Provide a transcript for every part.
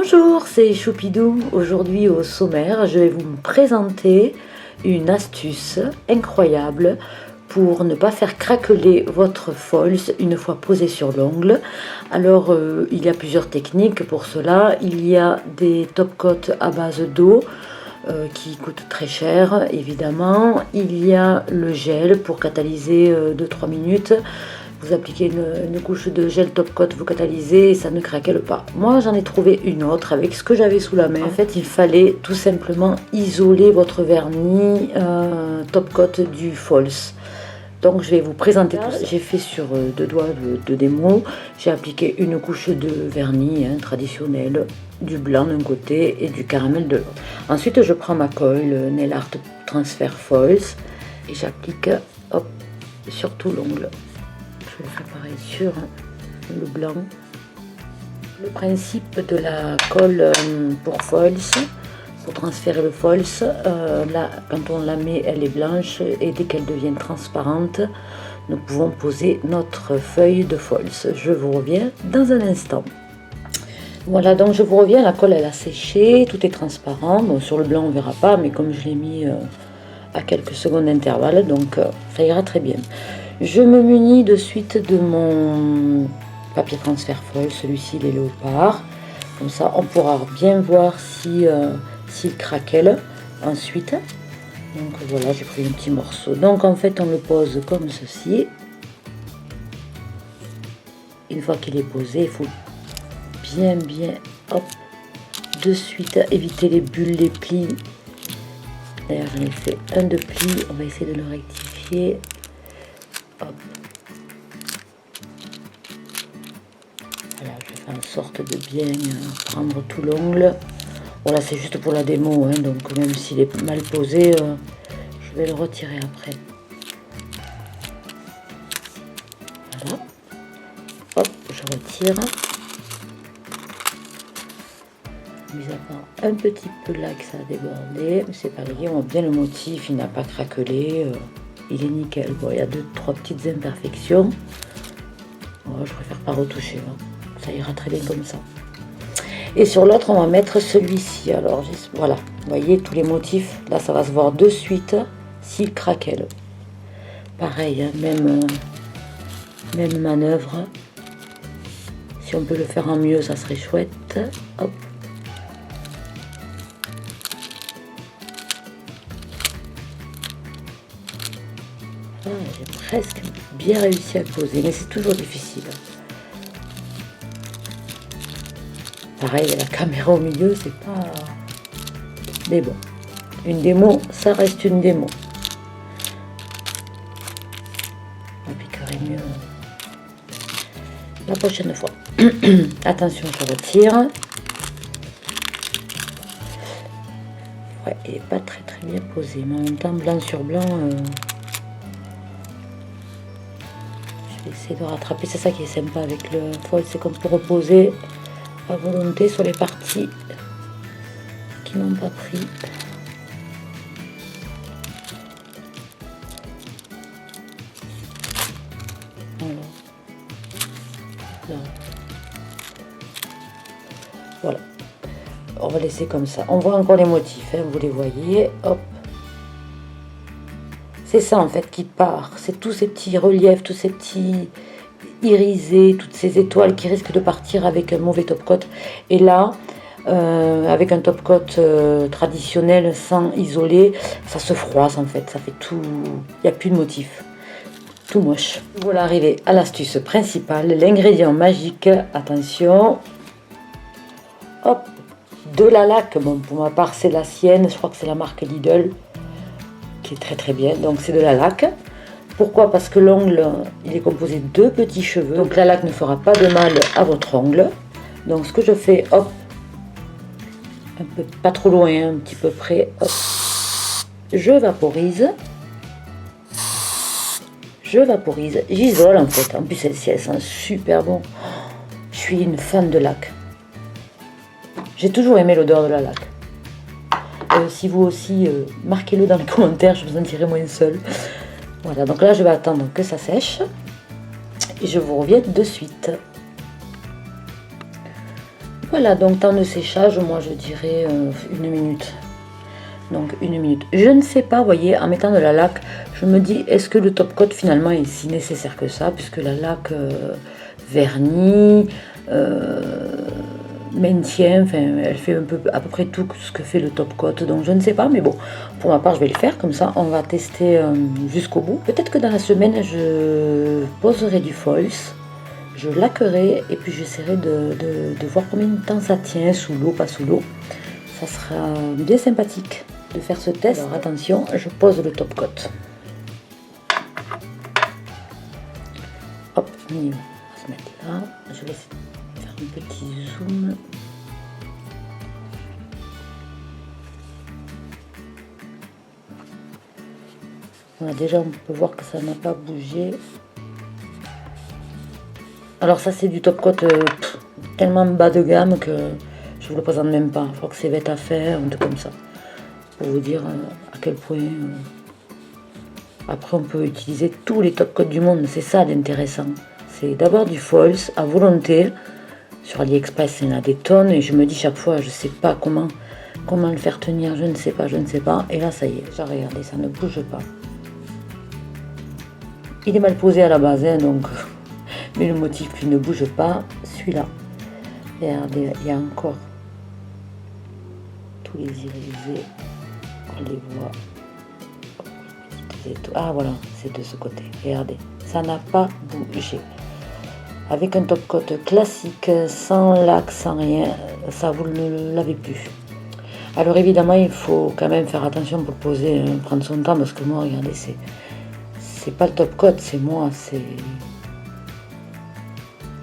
Bonjour, c'est Choupidou. Aujourd'hui au sommaire, je vais vous présenter une astuce incroyable pour ne pas faire craqueler votre false une fois posé sur l'ongle. Alors il y a plusieurs techniques pour cela. Il y a des top coats à base d'eau qui coûtent très cher évidemment. Il y a le gel pour catalyser 2-3 minutes. Vous appliquez une couche de gel top coat, vous catalysez et ça ne craquelle pas. Moi j'en ai trouvé une autre avec ce que j'avais sous la main. En fait il fallait tout simplement isoler votre vernis top coat du false. Donc je vais vous présenter tout ça. J'ai fait sur deux doigts de démo. J'ai appliqué une couche de vernis traditionnel, du blanc d'un côté et du caramel de l'autre. Ensuite je prends ma colle Nail Art Transfer False et j'applique sur tout l'ongle. Je vais faire pareil sur le blanc. Le principe de la colle pour false, pour transférer le false, là quand on la met elle est blanche et dès qu'elle devient transparente, nous pouvons poser notre feuille de false. Je vous reviens dans un instant. Voilà, donc je vous reviens, la colle elle a séché, tout est transparent. Bon, sur le blanc on verra pas, mais comme je l'ai mis à quelques secondes d'intervalle, donc ça ira très bien. Je me munis de suite de mon papier transfert foil, celui-ci les léopards. Comme ça, on pourra bien voir si s'il craquelle ensuite. Donc voilà, j'ai pris un petit morceau. Donc en fait, on le pose comme ceci. Une fois qu'il est posé, il faut bien, de suite éviter les bulles, les plis. D'ailleurs, j'en ai fait un de pli. On va essayer de le rectifier. Hop. Voilà, je vais faire en sorte de bien prendre tout l'ongle. Voilà, c'est juste pour la démo, donc même s'il est mal posé, je vais le retirer après. Voilà. Hop, je retire. Mis à part un petit peu là que ça a débordé, mais c'est pas grave, on voit bien le motif, il n'a pas craquelé. Il est nickel. Bon, il y a 2-3 petites imperfections. Oh, je préfère pas retoucher. Ça ira très bien comme ça. Et sur l'autre, on va mettre celui-ci. Alors, voilà. Vous voyez tous les motifs. Là, ça va se voir de suite s'il craquelle. Pareil, même manœuvre. Si on peut le faire en mieux, ça serait chouette. Hop. J'ai presque bien réussi à le poser, mais c'est toujours difficile. Pareil, la caméra au milieu, c'est pas... Mais bon, une démo, ça reste une démo. On appliquerait mieux la prochaine fois. Attention, je retire. Ouais, il n'est pas très bien posé, mais en même temps, blanc sur blanc... Essayer de rattraper, c'est ça qui est sympa avec le foil, c'est qu'on peut reposer à volonté sur les parties qui n'ont pas pris. Voilà, on va laisser comme ça. On voit encore les motifs, vous les voyez. Hop. C'est ça en fait qui part, c'est tous ces petits reliefs, tous ces petits irisés, toutes ces étoiles qui risquent de partir avec un mauvais top coat. Et là, avec un top coat traditionnel sans isoler, ça se froisse en fait, ça fait tout, il n'y a plus de motif, tout moche. Voilà arrivé à l'astuce principale, l'ingrédient magique, attention, hop, de la laque, bon pour ma part c'est la sienne, je crois que c'est la marque Lidl. Qui est très bien, donc c'est de la laque. Pourquoi? Parce que l'ongle il est composé de petits cheveux, donc la laque ne fera pas de mal à votre ongle. Donc ce que je fais, hop, un peu pas trop loin, un petit peu près, hop, je vaporise, j'isole en fait. En plus celle-ci elle sent super bon. Je suis une fan de laque, j'ai toujours aimé l'odeur de la laque. Si vous aussi, marquez-le dans les commentaires, je vous en dirai moins seul. Voilà, donc là je vais attendre que ça sèche et je vous reviens de suite. Voilà, donc temps de séchage, moi je dirais 1 minute. Donc 1 minute. Je ne sais pas, vous voyez, en mettant de la laque, je me dis, est-ce que le top coat finalement est si nécessaire que ça, puisque la laque vernis, maintient, enfin, elle fait un peu à peu près tout ce que fait le top coat, donc je ne sais pas, mais bon, pour ma part, je vais le faire, comme ça, on va tester jusqu'au bout. Peut-être que dans la semaine, je poserai du false, je laquerai, et puis j'essaierai de voir combien de temps ça tient, sous l'eau, pas sous l'eau. Ça sera bien sympathique de faire ce test. Alors attention, je pose le top coat. Hop, on va se mettre là. Je vais faire un petit zoom. Voilà, déjà on peut voir que ça n'a pas bougé. Alors ça c'est du top coat tellement bas de gamme que je vous le présente même pas. Je crois que c'est bête à faire, un truc comme ça. Pour vous dire à quel point... Après on peut utiliser tous les top coats du monde, c'est ça l'intéressant. C'est d'avoir du false à volonté. Sur AliExpress il y en a des tonnes et je me dis chaque fois je sais pas comment le faire tenir, je ne sais pas. Et là ça y est, j'ai regardé, ça ne bouge pas. Il est mal posé à la base, hein, donc... Mais le motif qui ne bouge pas, celui-là. Regardez, il y a encore tous les irisés. On les voit. Ah voilà, c'est de ce côté. Regardez, ça n'a pas bougé. Avec un top coat classique, sans laque, sans rien, ça vous ne l'avez plus. Alors évidemment, il faut quand même faire attention pour le poser, prendre son temps, parce que moi, regardez, c'est pas le top coat, c'est moi, c'est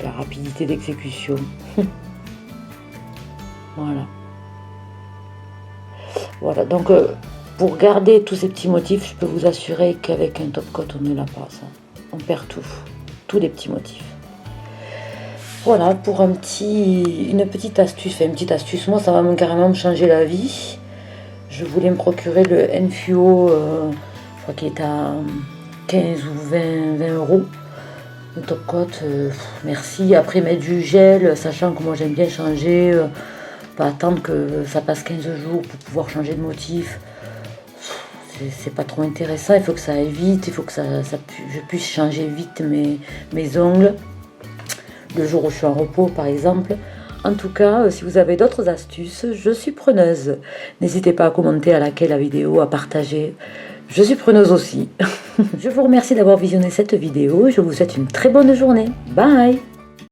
la rapidité d'exécution. Voilà, donc pour garder tous ces petits motifs, je peux vous assurer qu'avec un top coat, on ne l'a pas, ça. On perd tout, tous les petits motifs. Voilà, pour une petite astuce, moi ça va carrément me changer la vie. Je voulais me procurer le Enfuo, je crois qu'il est à 15 ou 20 euros. Le top coat, merci. Après mettre du gel, sachant que moi j'aime bien changer, pas attendre que ça passe 15 jours pour pouvoir changer de motif. C'est pas trop intéressant, il faut que ça aille vite, il faut que je puisse changer vite mes ongles. Le jour où je suis en repos par exemple. En tout cas, si vous avez d'autres astuces, je suis preneuse. N'hésitez pas à commenter, à liker la vidéo, à partager. Je suis preneuse aussi. Je vous remercie d'avoir visionné cette vidéo. Je vous souhaite une très bonne journée. Bye!